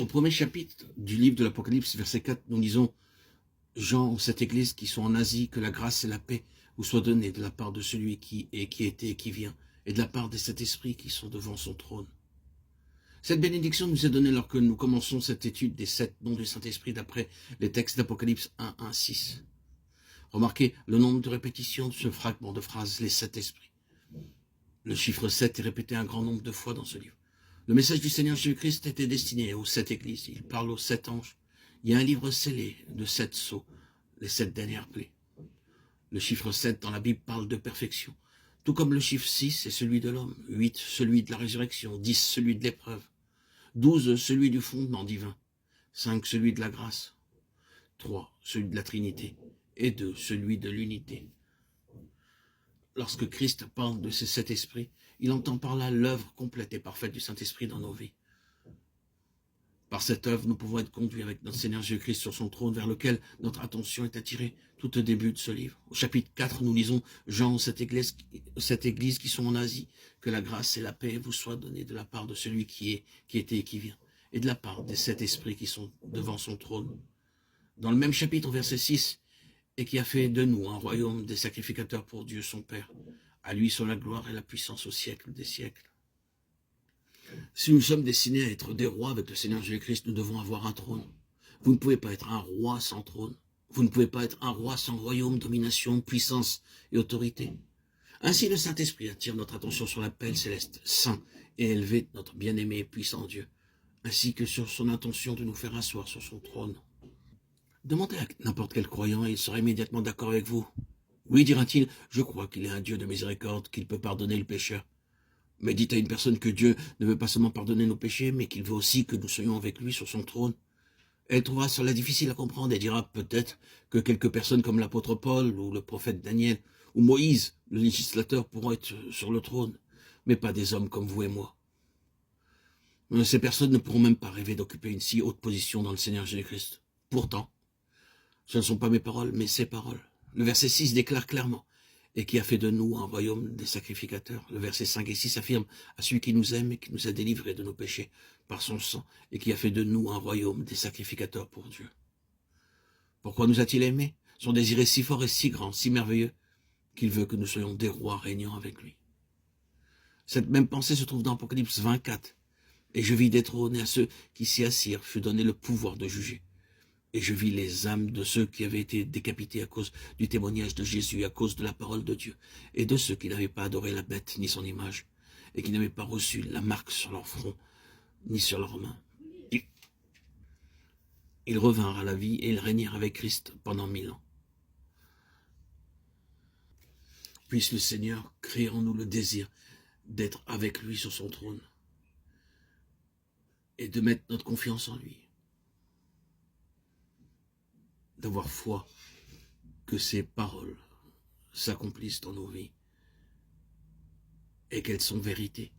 Au premier chapitre du livre de l'Apocalypse, verset 4, nous lisons « Jean, cette église qui sont en Asie, que la grâce et la paix vous soient données de la part de celui qui est, qui était et qui vient, et de la part des sept esprits qui sont devant son trône. » Cette bénédiction nous est donnée alors que nous commençons cette étude des 7 noms du Saint-Esprit d'après les textes d'Apocalypse 1, 1, 6. Remarquez le nombre de répétitions de ce fragment de phrase, les 7 esprits. Le chiffre 7 est répété un grand nombre de fois dans ce livre. Le message du Seigneur Jésus-Christ était destiné aux 7 églises. Il parle aux 7 anges. Il y a un livre scellé de 7 sceaux, les 7 dernières clés. Le chiffre 7 dans la Bible parle de perfection. Tout comme le chiffre 6 est celui de l'homme, 8 celui de la résurrection, 10 celui de l'épreuve, 12 celui du fondement divin, 5 celui de la grâce, 3 celui de la Trinité et 2 celui de l'unité. Lorsque Christ parle de ces 7 esprits, il entend par là l'œuvre complète et parfaite du Saint-Esprit dans nos vies. Par cette œuvre, nous pouvons être conduits avec notre Seigneur Jésus-Christ sur son trône vers lequel notre attention est attirée tout au début de ce livre. Au chapitre 4, nous lisons « Jean, cette église qui sont en Asie, que la grâce et la paix vous soient données de la part de celui qui est, qui était et qui vient, et de la part des 7 esprits qui sont devant son trône. » Dans le même chapitre, verset 6, « Et qui a fait de nous un royaume des sacrificateurs pour Dieu son Père. À lui sont la gloire et la puissance au siècle des siècles. » Si nous sommes destinés à être des rois avec le Seigneur Jésus-Christ, nous devons avoir un trône. Vous ne pouvez pas être un roi sans trône. Vous ne pouvez pas être un roi sans royaume, domination, puissance et autorité. Ainsi, le Saint-Esprit attire notre attention sur l'appel céleste, saint et élevé de notre bien-aimé et puissant Dieu, ainsi que sur son intention de nous faire asseoir sur son trône. Demandez à n'importe quel croyant et il sera immédiatement d'accord avec vous. Oui, dira-t-il, je crois qu'il est un Dieu de miséricorde, qu'il peut pardonner le pécheur. Mais dites à une personne que Dieu ne veut pas seulement pardonner nos péchés, mais qu'il veut aussi que nous soyons avec lui sur son trône. Elle trouvera cela difficile à comprendre et dira peut-être que quelques personnes comme l'apôtre Paul ou le prophète Daniel ou Moïse, le législateur, pourront être sur le trône, mais pas des hommes comme vous et moi. Ces personnes ne pourront même pas rêver d'occuper une si haute position dans le Seigneur Jésus-Christ. Pourtant, ce ne sont pas mes paroles, mais ses paroles. Le verset 6 déclare clairement « Et qui a fait de nous un royaume des sacrificateurs ». Le verset 5 et 6 affirme « À celui qui nous aime et qui nous a délivrés de nos péchés par son sang, et qui a fait de nous un royaume des sacrificateurs pour Dieu ». Pourquoi nous a-t-il aimés? Son désir est si fort et si grand, si merveilleux, qu'il veut que nous soyons des rois régnant avec lui. Cette même pensée se trouve dans Apocalypse 24. « Et je vis des trônes, et à ceux qui s'y assirent fut donné le pouvoir de juger. Et je vis les âmes de ceux qui avaient été décapités à cause du témoignage de Jésus, à cause de la parole de Dieu, et de ceux qui n'avaient pas adoré la bête ni son image, et qui n'avaient pas reçu la marque sur leur front, ni sur leurs mains. Ils revinrent à la vie et ils régnèrent avec Christ pendant 1000 ans. Puisse le Seigneur créer en nous le désir d'être avec lui sur son trône, et de mettre notre confiance en lui. D'avoir foi que ces paroles s'accomplissent dans nos vies et qu'elles sont vérité.